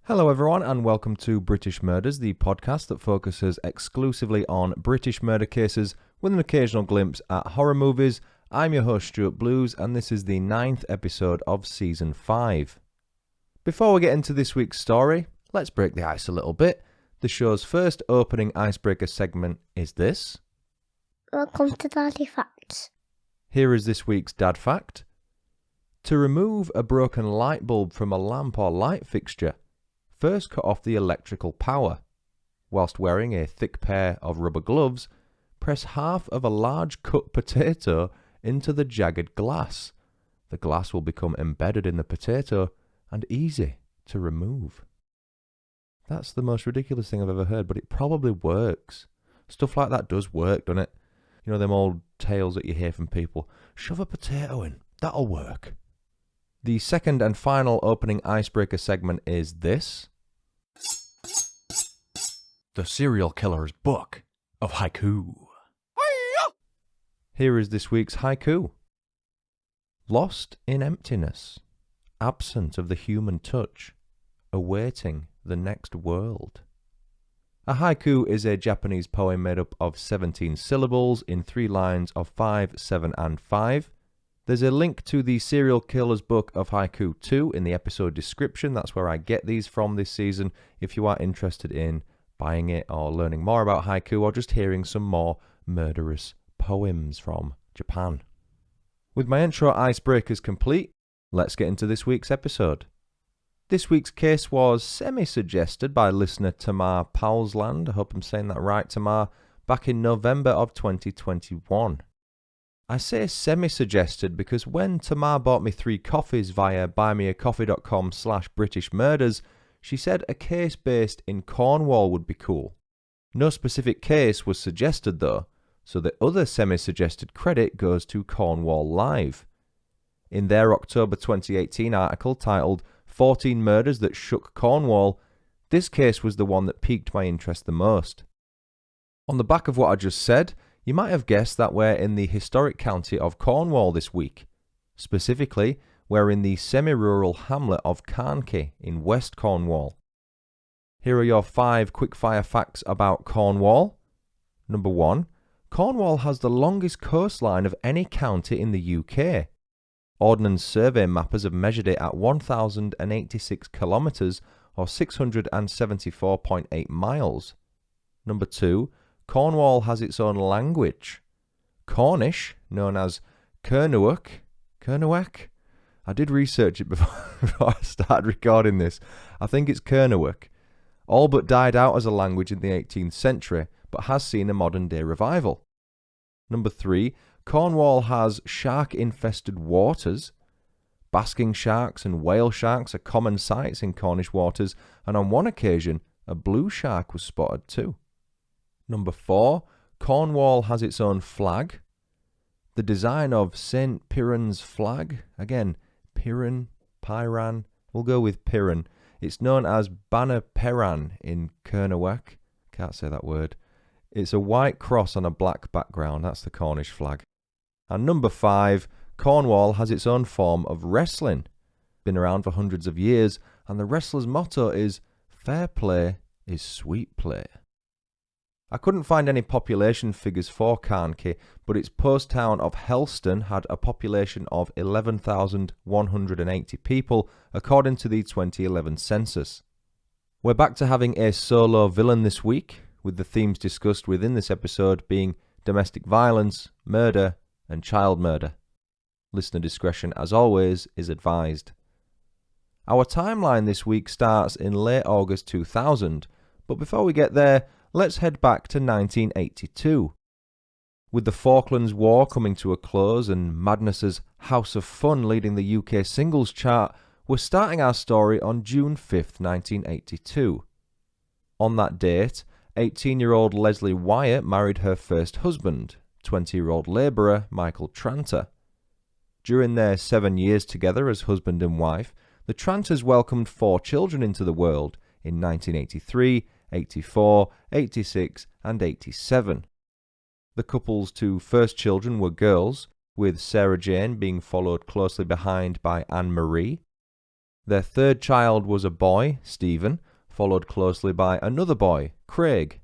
Hello everyone and welcome to British Murders, the podcast that focuses exclusively on British murder cases with an occasional glimpse at horror movies. I'm your host Stuart Blues and this is the 9th episode of Season 5. Before we get into this week's story, let's break the ice a little bit. The show's first opening icebreaker segment is this. Welcome to Daddy Facts. Here is this week's Dad Fact. To remove a broken light bulb from a lamp or light fixture, first cut off the electrical power. Whilst wearing a thick pair of rubber gloves, press half of a large cut potato into the jagged glass. The glass will become embedded in the potato and easy to remove. That's the most ridiculous thing I've ever heard, but it probably works. Stuff like that does work, doesn't it? You know them old tales that you hear from people. Shove a potato in, that'll work. The second and final opening icebreaker segment is this. The Serial Killer's Book of Haiku. Here is this week's haiku. Lost in emptiness, absent of the human touch, awaiting the next world. A haiku is a Japanese poem made up of 17 syllables in 3 lines of 5, 7 and 5. There's a link to the Serial Killer's Book of Haiku 2 in the episode description. That's where I get these from this season if you are interested in buying it or learning more about haiku or just hearing some more murderous poems from Japan. With my intro icebreakers complete, let's get into this week's episode. This week's case was semi-suggested by listener Tamar Powlesland, I hope I'm saying that right, Tamar, back in November of 2021. I say semi-suggested because when Tamar bought me 3 coffees via buymeacoffee.com/BritishMurders, she said a case based in Cornwall would be cool. No specific case was suggested though, so the other semi-suggested credit goes to Cornwall Live. In their October 2018 article titled 14 Murders That Shook Cornwall, this case was the one that piqued my interest the most. On the back of what I just said, you might have guessed that we're in the historic county of Cornwall this week. Specifically, we're in the semi-rural hamlet of Carnkie in West Cornwall. Here are your 5 quick-fire facts about Cornwall. Number 1. Cornwall has the longest coastline of any county in the UK. Ordnance Survey mappers have measured it at 1,086 kilometres or 674.8 miles. Number 2. Cornwall has its own language. Cornish, known as Kernuak. I did research it before I started recording this. I think it's Kernuak. All but died out as a language in the 18th century, but has seen a modern day revival. Number 3. Cornwall has shark-infested waters. Basking sharks and whale sharks are common sights in Cornish waters, and on one occasion, a blue shark was spotted too. Number 4. Cornwall has its own flag. The design of St. Piran's flag, again, Piran, we'll go with Piran. It's known as Banner Peran in Kernuak. Can't say that word. It's a white cross on a black background. That's the Cornish flag. And number 5. Cornwall has its own form of wrestling. Been around for hundreds of years, and the wrestler's motto is, fair play is sweet play. I couldn't find any population figures for Carnkie, but its post town of Helston had a population of 11,180 people, according to the 2011 census. We're back to having a solo villain this week, with the themes discussed within this episode being domestic violence, murder, and child murder. Listener discretion, as always, is advised. Our timeline this week starts in late August 2000, but before we get there, let's head back to 1982. With the Falklands War coming to a close and Madness's House of Fun leading the UK singles chart, we're starting our story on June 5th, 1982. On that date, 18-year-old Lesley Wyatt married her first husband, 20-year-old labourer Michael Tranter. During their 7 years together as husband and wife, the Tranters welcomed 4 children into the world in 1983, 84, 86 and 87. The couple's 2 first children were girls, with Sarah Jane being followed closely behind by Anne Marie. Their third child was a boy, Stephen, followed closely by another boy, Craig.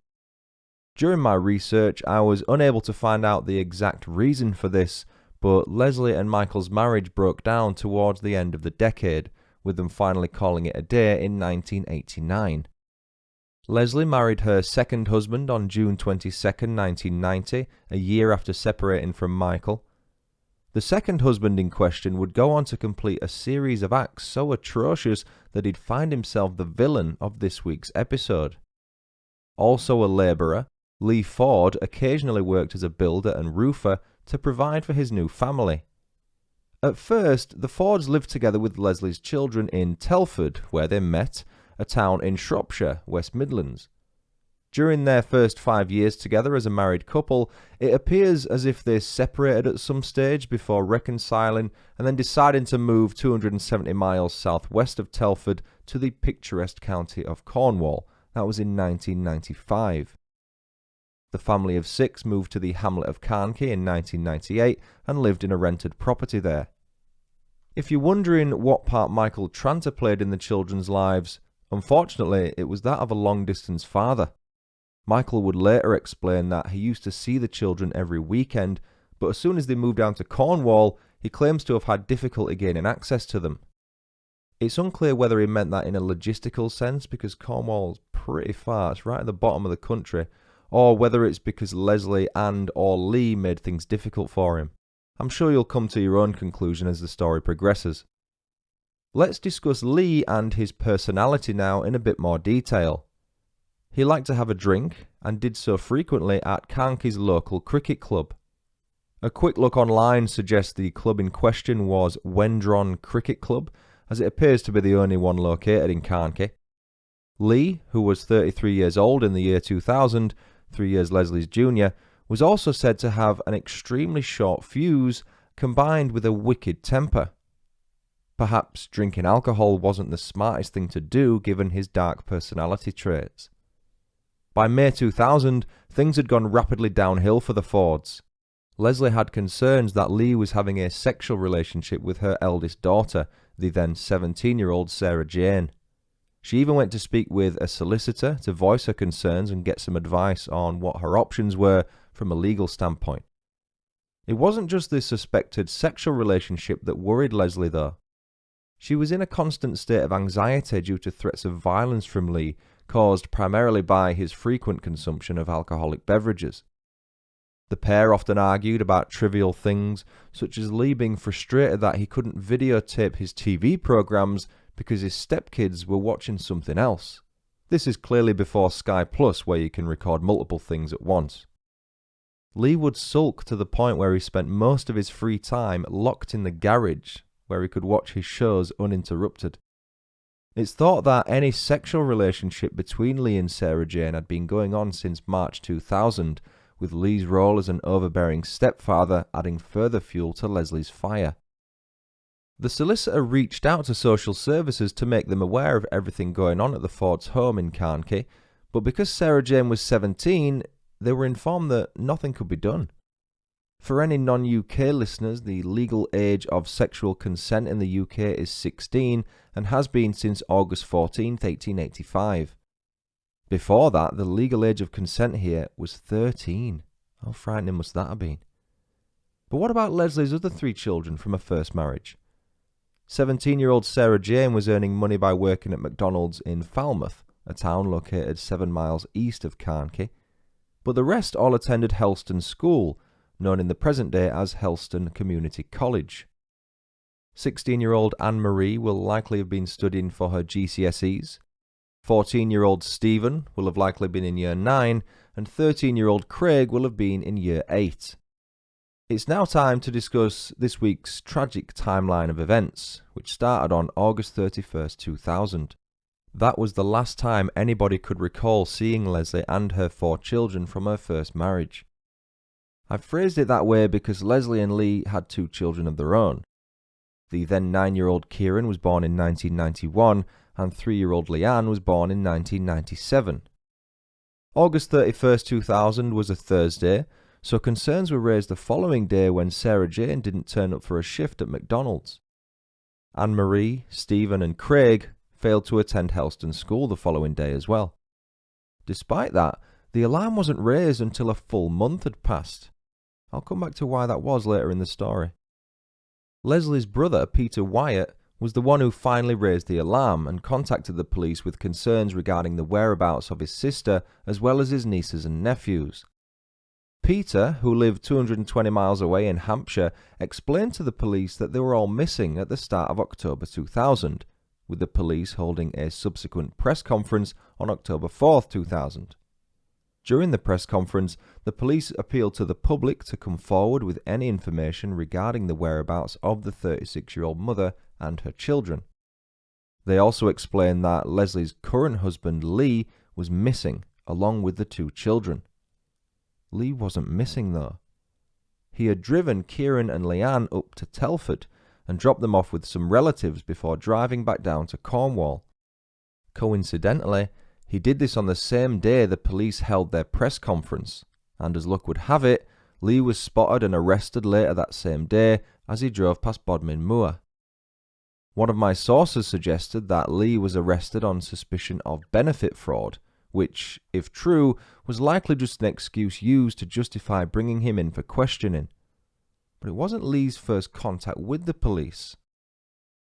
During my research, I was unable to find out the exact reason for this, but Lesley and Michael's marriage broke down towards the end of the decade, with them finally calling it a day in 1989. Lesley married her second husband on June 22, 1990, a year after separating from Michael. The second husband in question would go on to complete a series of acts so atrocious that he'd find himself the villain of this week's episode. Also a labourer, Lesley Ford occasionally worked as a builder and roofer to provide for his new family. At first, the Fords lived together with Lesley's children in Telford, where they met, a town in Shropshire, West Midlands. During their first 5 years together as a married couple, it appears as if they separated at some stage before reconciling and then deciding to move 270 miles southwest of Telford to the picturesque county of Cornwall. That was in 1995. The family of 6 moved to the hamlet of Carnkie in 1998 and lived in a rented property there. If you're wondering what part Michael Tranter played in the children's lives, unfortunately it was that of a long-distance father. Michael would later explain that he used to see the children every weekend, but as soon as they moved down to Cornwall, he claims to have had difficulty gaining access to them. It's unclear whether he meant that in a logistical sense, because Cornwall's pretty far, it's right at the bottom of the country, or whether it's because Lesley and or Lee made things difficult for him. I'm sure you'll come to your own conclusion as the story progresses. Let's discuss Lee and his personality now in a bit more detail. He liked to have a drink, and did so frequently at Carnkie's local cricket club. A quick look online suggests the club in question was Wendron Cricket Club, as it appears to be the only one located in Carnkie. Lee, who was 33 years old in the year 2000, 3 years Lesley's junior, was also said to have an extremely short fuse combined with a wicked temper. Perhaps drinking alcohol wasn't the smartest thing to do given his dark personality traits. By May 2000, things had gone rapidly downhill for the Fords. Lesley had concerns that Lee was having a sexual relationship with her eldest daughter, the then 17-year-old Sarah Jane. She even went to speak with a solicitor to voice her concerns and get some advice on what her options were from a legal standpoint. It wasn't just the suspected sexual relationship that worried Lesley, though. She was in a constant state of anxiety due to threats of violence from Lee, caused primarily by his frequent consumption of alcoholic beverages. The pair often argued about trivial things, such as Lee being frustrated that he couldn't videotape his TV programs because his stepkids were watching something else. This is clearly before Sky Plus, where you can record multiple things at once. Lee would sulk to the point where he spent most of his free time locked in the garage, where he could watch his shows uninterrupted. It's thought that any sexual relationship between Lee and Sarah Jane had been going on since March 2000, with Lee's role as an overbearing stepfather adding further fuel to Lesley's fire. The solicitor reached out to social services to make them aware of everything going on at the Ford's home in Carnkie, but because Sarah Jane was 17, they were informed that nothing could be done. For any non-UK listeners, the legal age of sexual consent in the UK is 16 and has been since August 14, 1885. Before that, the legal age of consent here was 13. How frightening must that have been? But what about Lesley's other 3 children from her first marriage? 17-year-old Sarah Jane was earning money by working at McDonald's in Falmouth, a town located 7 miles east of Carnkie, but the rest all attended Helston School, known in the present day as Helston Community College. 16-year-old Anne-Marie will likely have been studying for her GCSEs, 14-year-old Stephen will have likely been in Year 9, and 13-year-old Craig will have been in Year 8. It's now time to discuss this week's tragic timeline of events, which started on August 31st, 2000. That was the last time anybody could recall seeing Lesley and her 4 children from her first marriage. I've phrased it that way because Lesley and Lee had 2 children of their own. The then 9-year-old Kieran was born in 1991, and 3-year-old Leanne was born in 1997. August 31st, 2000 was a Thursday, so concerns were raised the following day when Sarah Jane didn't turn up for a shift at McDonald's. Anne-Marie, Stephen and Craig failed to attend Helston School the following day as well. Despite that, the alarm wasn't raised until a full month had passed. I'll come back to why that was later in the story. Lesley's brother, Peter Wyatt, was the one who finally raised the alarm and contacted the police with concerns regarding the whereabouts of his sister as well as his nieces and nephews. Peter, who lived 220 miles away in Hampshire, explained to the police that they were all missing at the start of October 2000, with the police holding a subsequent press conference on October 4th, 2000. During the press conference, the police appealed to the public to come forward with any information regarding the whereabouts of the 36-year-old mother and her children. They also explained that Lesley's current husband, Lee, was missing, along with the two children. Lee wasn't missing, though. He had driven Kieran and Leanne up to Telford and dropped them off with some relatives before driving back down to Cornwall. Coincidentally, he did this on the same day the police held their press conference, and as luck would have it, Lee was spotted and arrested later that same day as he drove past Bodmin Moor. One of my sources suggested that Lee was arrested on suspicion of benefit fraud, which, if true, was likely just an excuse used to justify bringing him in for questioning. But it wasn't Lee's first contact with the police.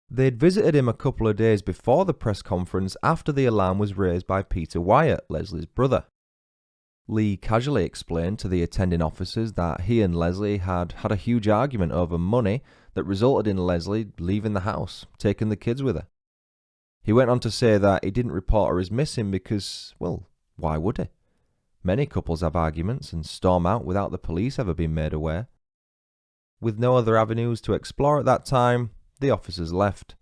They'd visited him a couple of days before the press conference after the alarm was raised by Peter Wyatt, Lesley's brother. Lee casually explained to the attending officers that he and Lesley had had a huge argument over money that resulted in Lesley leaving the house, taking the kids with her. He went on to say that he didn't report her as missing because, well, why would he? Many couples have arguments and storm out without the police ever being made aware. With no other avenues to explore at that time, the officers left.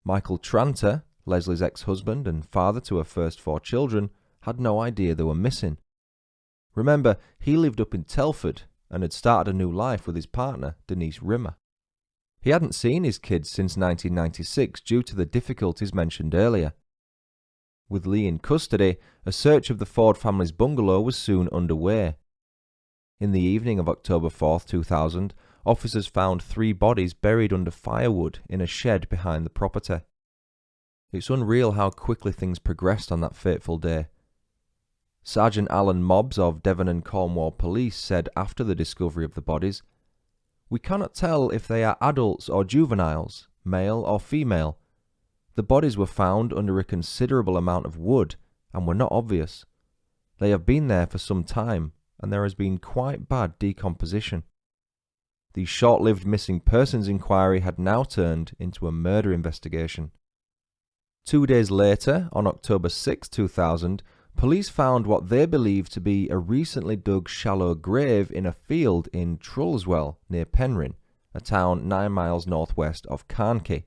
Michael Tranter, Lesley's ex-husband and father to her first 4 children, had no idea they were missing. Remember, he lived up in Telford and had started a new life with his partner, Denise Rimmer. He hadn't seen his kids since 1996 due to the difficulties mentioned earlier. With Lee in custody, a search of the Ford family's bungalow was soon underway. In the evening of October 4th, 2000, officers found 3 bodies buried under firewood in a shed behind the property. It's unreal how quickly things progressed on that fateful day. Sergeant Alan Mobbs of Devon and Cornwall Police said after the discovery of the bodies, "We cannot tell if they are adults or juveniles, male or female. The bodies were found under a considerable amount of wood and were not obvious. They have been there for some time and there has been quite bad decomposition." The short-lived missing persons inquiry had now turned into a murder investigation. 2 days later, on October 6, 2000, police found what they believed to be a recently dug shallow grave in a field in Treluswell near Penryn, a town 9 miles northwest of Carnkie.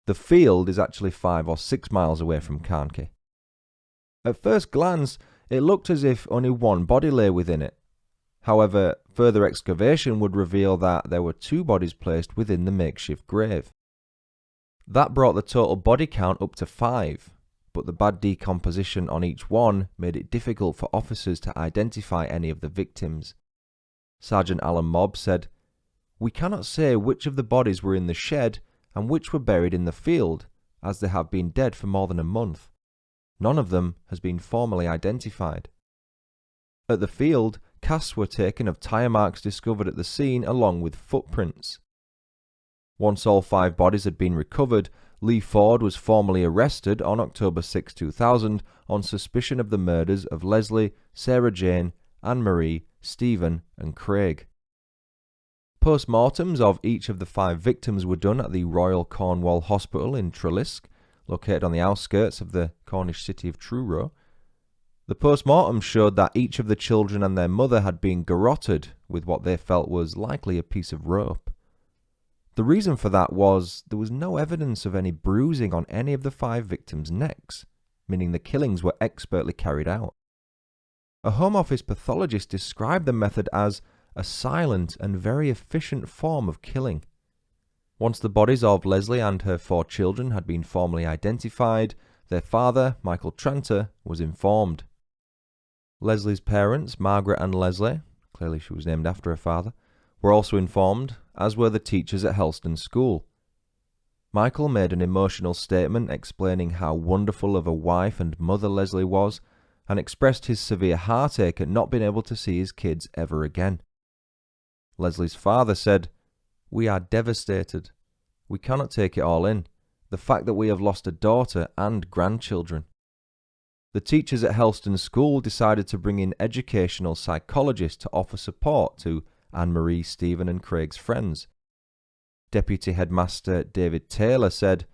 The field is actually 5 or 6 miles away from Carnkie. At first glance, it looked as if only one body lay within it. However, further excavation would reveal that there were 2 bodies placed within the makeshift grave. That brought the total body count up to 5, but the bad decomposition on each one made it difficult for officers to identify any of the victims. Sergeant Alan Mobb said, "We cannot say which of the bodies were in the shed and which were buried in the field, as they have been dead for more than a month. None of them has been formally identified." At the field, casts were taken of tyre marks discovered at the scene along with footprints. Once all 5 bodies had been recovered, Lesley Ford was formally arrested on October 6, 2000 on suspicion of the murders of Lesley, Sarah Jane, Anne-Marie, Stephen and Craig. Post-mortems of each of the 5 victims were done at the Royal Cornwall Hospital in Treluswell, located on the outskirts of the Cornish city of Truro. The post-mortem showed that each of the children and their mother had been garroted with what they felt was likely a piece of rope. The reason for that was there was no evidence of any bruising on any of the 5 victims' necks, meaning the killings were expertly carried out. A Home Office pathologist described the method as a silent and very efficient form of killing. Once the bodies of Lesley and her 4 children had been formally identified, their father, Michael Tranter, was informed. Lesley's parents, Margaret and Lesley, clearly she was named after her father, were also informed, as were the teachers at Helston School. Michael made an emotional statement explaining how wonderful of a wife and mother Lesley was, and expressed his severe heartache at not being able to see his kids ever again. Lesley's father said, "We are devastated. We cannot take it all in. The fact that we have lost a daughter and grandchildren." The teachers at Helston School decided to bring in educational psychologists to offer support to Anne-Marie, Stephen and Craig's friends. Deputy Headmaster David Taylor said,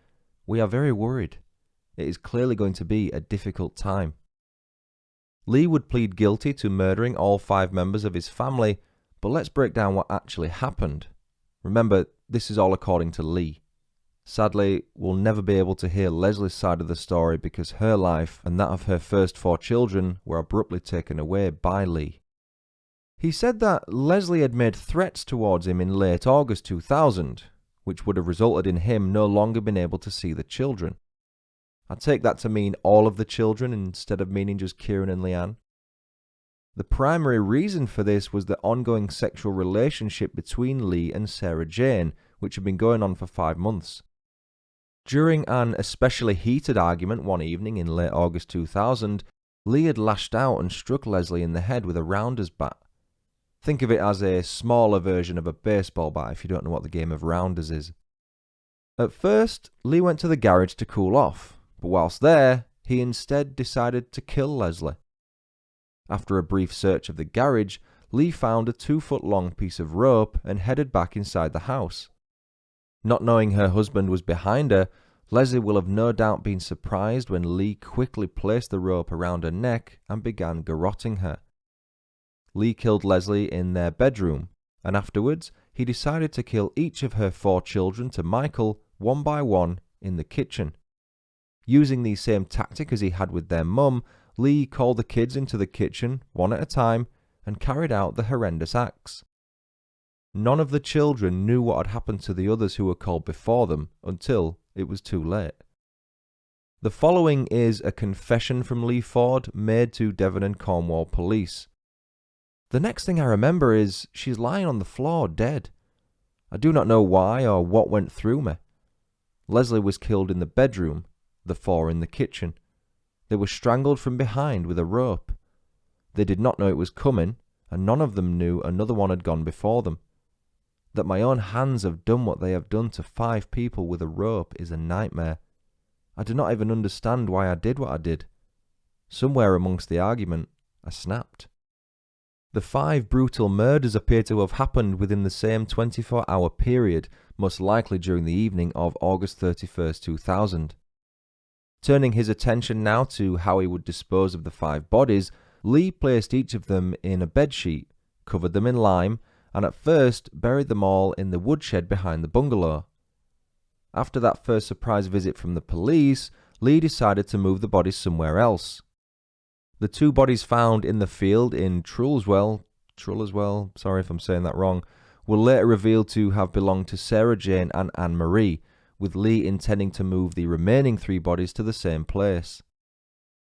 "We are very worried. It is clearly going to be a difficult time." Lee would plead guilty to murdering all 5 members of his family, but let's break down what actually happened. Remember, this is all according to Lee. Sadly, we'll never be able to hear Lesley's side of the story because her life and that of her first 4 children were abruptly taken away by Lee. He said that Lesley had made threats towards him in late August 2000, which would have resulted in him no longer being able to see the children. I take that to mean all of the children instead of meaning just Kieran and Leanne. The primary reason for this was the ongoing sexual relationship between Lee and Sarah Jane, which had been going on for 5 months. During an especially heated argument one evening in late August 2000, Lee had lashed out and struck Lesley in the head with a rounder's bat. Think of it as a smaller version of a baseball bat if you don't know what the game of rounders is. At first, Lee went to the garage to cool off, but whilst there, he instead decided to kill Lesley. After a brief search of the garage, Lee found a 2-foot-long piece of rope and headed back inside the house. Not knowing her husband was behind her, Lesley will have no doubt been surprised when Lee quickly placed the rope around her neck and began garroting her. Lee killed Lesley in their bedroom, and afterwards he decided to kill each of her 4 children to Michael one by one in the kitchen. Using the same tactic as he had with their mum, Lee called the kids into the kitchen one at a time and carried out the horrendous acts. None of the children knew what had happened to the others who were called before them until it was too late. The following is a confession from Lesley Ford made to Devon and Cornwall police. "The next thing I remember is she's lying on the floor dead. I do not know why or what went through me. Lesley was killed in the bedroom, the 4 in the kitchen. They were strangled from behind with a rope. They did not know it was coming, and none of them knew another one had gone before them. That my own hands have done what they have done to 5 people with a rope is a nightmare. I do not even understand why I did what I did. Somewhere amongst the argument, I snapped." The 5 brutal murders appear to have happened within the same 24-hour period, most likely during the evening of August 31st, 2000. Turning his attention now to how he would dispose of the 5 bodies, Lee placed each of them in a bedsheet, covered them in lime, and at first buried them all in the woodshed behind the bungalow. After that first surprise visit from the police, Lee decided to move the bodies somewhere else. The 2 bodies found in the field in Treluswell, sorry if I'm saying that wrong, were later revealed to have belonged to Sarah Jane and Anne-Marie, with Lee intending to move the remaining 3 bodies to the same place.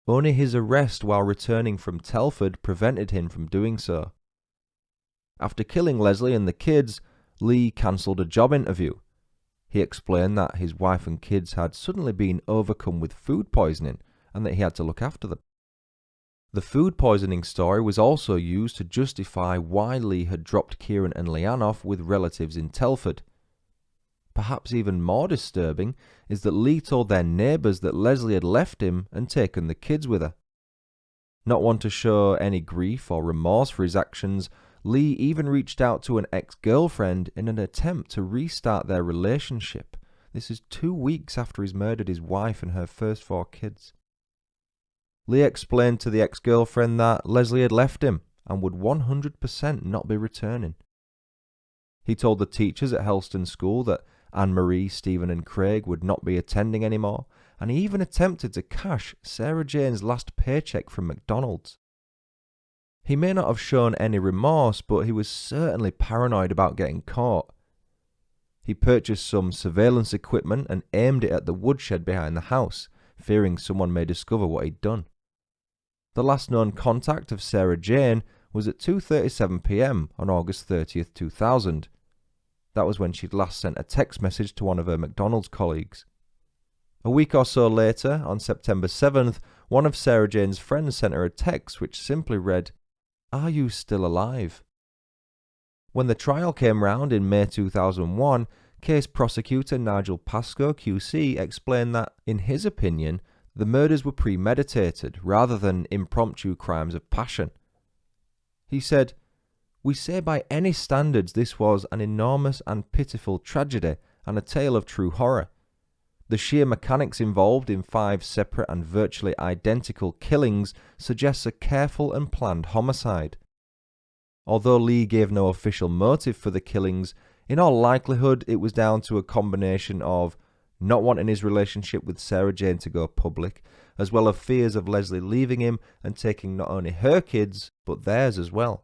Only his arrest while returning from Telford prevented him from doing so. After killing Lesley and the kids, Lee cancelled a job interview. He explained that his wife and kids had suddenly been overcome with food poisoning and that he had to look after them. The food poisoning story was also used to justify why Lee had dropped Kieran and Leanne off with relatives in Telford. Perhaps even more disturbing is that Lee told their neighbours that Lesley had left him and taken the kids with her. Not one to show any grief or remorse for his actions, Lee even reached out to an ex-girlfriend in an attempt to restart their relationship. This is 2 weeks after he's murdered his wife and her first 4 kids. Lee explained to the ex-girlfriend that Lesley had left him and would 100% not be returning. He told the teachers at Helston School that Anne-Marie, Stephen and Craig would not be attending anymore, and he even attempted to cash Sarah Jane's last paycheck from McDonald's. He may not have shown any remorse, but he was certainly paranoid about getting caught. He purchased some surveillance equipment and aimed it at the woodshed behind the house, fearing someone may discover what he'd done. The last known contact of Sarah Jane was at 2:37 p.m. on August 30th, 2000. That was when she'd last sent a text message to one of her McDonald's colleagues. A week or so later, on September 7th, one of Sarah Jane's friends sent her a text which simply read, "Are you still alive?" When the trial came round in May 2001, case prosecutor Nigel Pascoe QC explained that, in his opinion, the murders were premeditated rather than impromptu crimes of passion. He said, "We say by any standards this was an enormous and pitiful tragedy and a tale of true horror. The sheer mechanics involved in 5 separate and virtually identical killings suggests a careful and planned homicide. Although Lee gave no official motive for the killings, in all likelihood it was down to a combination of not wanting his relationship with Sarah Jane to go public, as well as fears of Lesley leaving him and taking not only her kids, but theirs as well."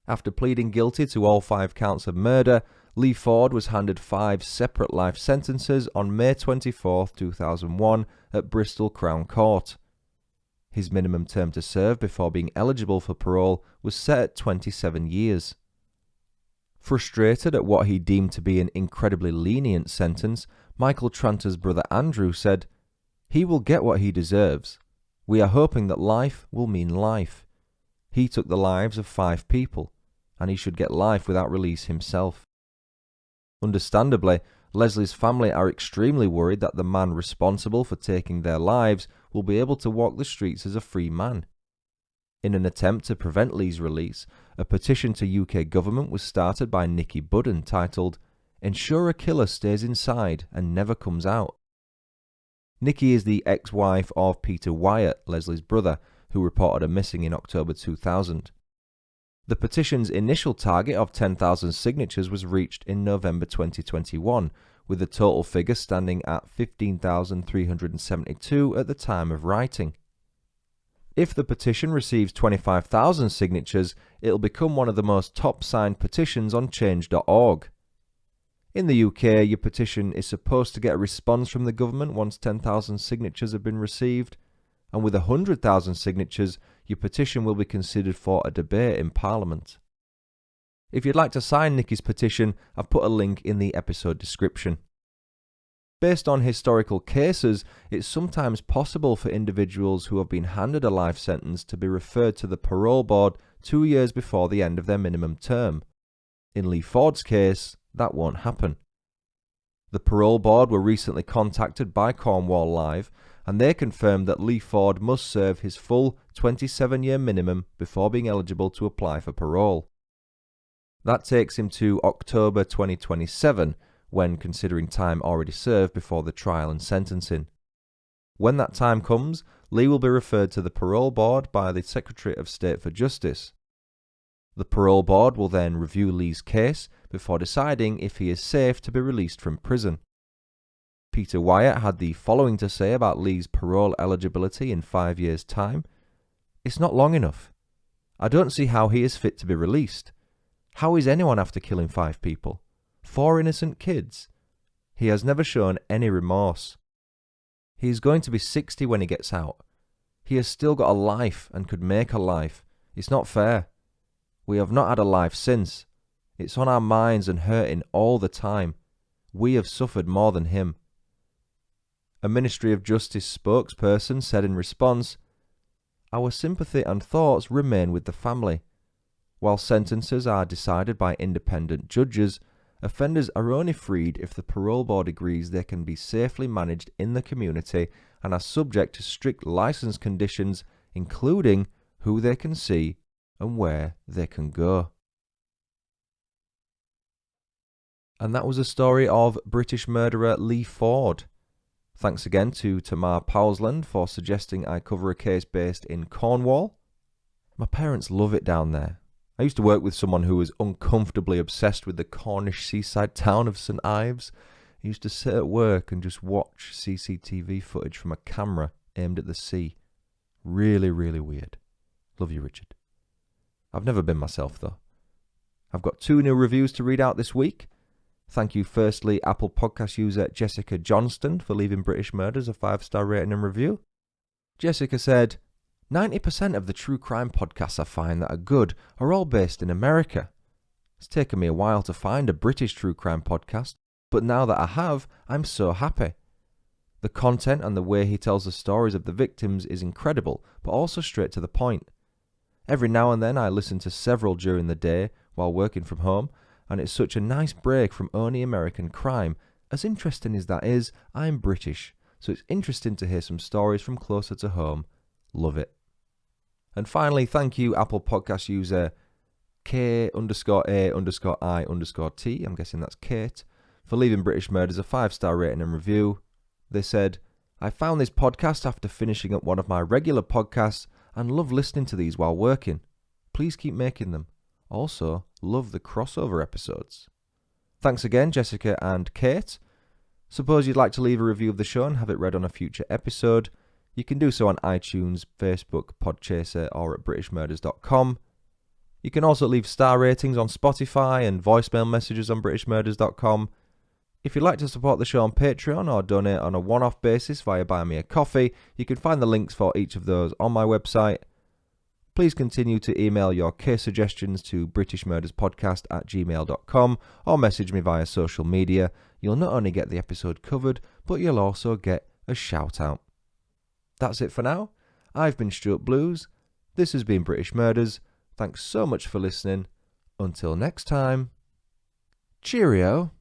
After pleading guilty to all 5 counts of murder, Lee Ford was handed 5 separate life sentences on May 24, 2001 at Bristol Crown Court. His minimum term to serve before being eligible for parole was set at 27 years. Frustrated at what he deemed to be an incredibly lenient sentence, Michael Tranter's brother Andrew said, "He will get what he deserves. We are hoping that life will mean life. He took the lives of 5 people, and he should get life without release himself." Understandably, Lesley's family are extremely worried that the man responsible for taking their lives will be able to walk the streets as a free man. In an attempt to prevent Lee's release, a petition to UK government was started by Nicki Budden titled, "Ensure a killer stays inside and never comes out." Nicki is the ex-wife of Peter Wyatt, Lesley's brother, who reported her missing in October 2000. The petition's initial target of 10,000 signatures was reached in November 2021, with the total figure standing at 15,372 at the time of writing. If the petition receives 25,000 signatures, it'll become one of the most top-signed petitions on change.org. In the UK, your petition is supposed to get a response from the government once 10,000 signatures have been received, and with 100,000 signatures, your petition will be considered for a debate in Parliament. If you'd like to sign Nicki's petition, I've put a link in the episode description. Based on historical cases, it's sometimes possible for individuals who have been handed a life sentence to be referred to the parole board 2 years before the end of their minimum term. In Lee Ford's case, that won't happen. The parole board were recently contacted by Cornwall Live, and they confirmed that Lee Ford must serve his full 27-year minimum before being eligible to apply for parole. That takes him to October 2027, when considering time already served before the trial and sentencing. When that time comes, Lee will be referred to the parole board by the Secretary of State for Justice. The parole board will then review Lee's case before deciding if he is safe to be released from prison. Peter Wyatt had the following to say about Lee's parole eligibility in 5 years' time. "It's not long enough. I don't see how he is fit to be released. How is anyone after killing 5 people? 4 innocent kids? He has never shown any remorse. He is going to be 60 when he gets out. He has still got a life and could make a life. It's not fair. We have not had a life since. It's on our minds and hurting all the time. We have suffered more than him." A Ministry of Justice spokesperson said in response, "Our sympathy and thoughts remain with the family. While sentences are decided by independent judges, offenders are only freed if the parole board agrees they can be safely managed in the community and are subject to strict licence conditions, including who they can see and where they can go." And that was a story of British murderer Lee Ford. Thanks again to Tamar Powsland for suggesting I cover a case based in Cornwall. My parents love it down there. I used to work with someone who was uncomfortably obsessed with the Cornish seaside town of St Ives. He used to sit at work and just watch CCTV footage from a camera aimed at the sea. Really, really weird. Love you, Richard. I've never been myself, though. I've got 2 new reviews to read out this week. Thank you firstly, Apple Podcast user Jessica Johnston, for leaving British Murders a 5-star rating and review. Jessica said, 90% of the true crime podcasts I find that are good are all based in America. It's taken me a while to find a British true crime podcast, but now that I have, I'm so happy. The content and the way he tells the stories of the victims is incredible, but also straight to the point. Every now and then I listen to several during the day while working from home, and it's such a nice break from only American crime. As interesting as that is, I'm British, so it's interesting to hear some stories from closer to home. Love it. And finally, thank you Apple Podcast user K_A_I_T, I'm guessing that's Kate, for leaving British Murders a 5-star rating and review. They said, I found this podcast after finishing up one of my regular podcasts and love listening to these while working. Please keep making them. Also, love the crossover episodes. Thanks again, Jessica and Kate. Suppose you'd like to leave a review of the show and have it read on a future episode. You can do so on iTunes, Facebook, Podchaser, or at britishmurders.com. You can also leave star ratings on Spotify and voicemail messages on britishmurders.com. If you'd like to support the show on Patreon or donate on a one-off basis via Buy Me a Coffee, you can find the links for each of those on my website. Please continue to email your case suggestions to britishmurderspodcast@gmail.com or message me via social media. You'll not only get the episode covered, but you'll also get a shout-out. That's it for now. I've been Stuart Blues. This has been British Murders. Thanks so much for listening. Until next time, cheerio.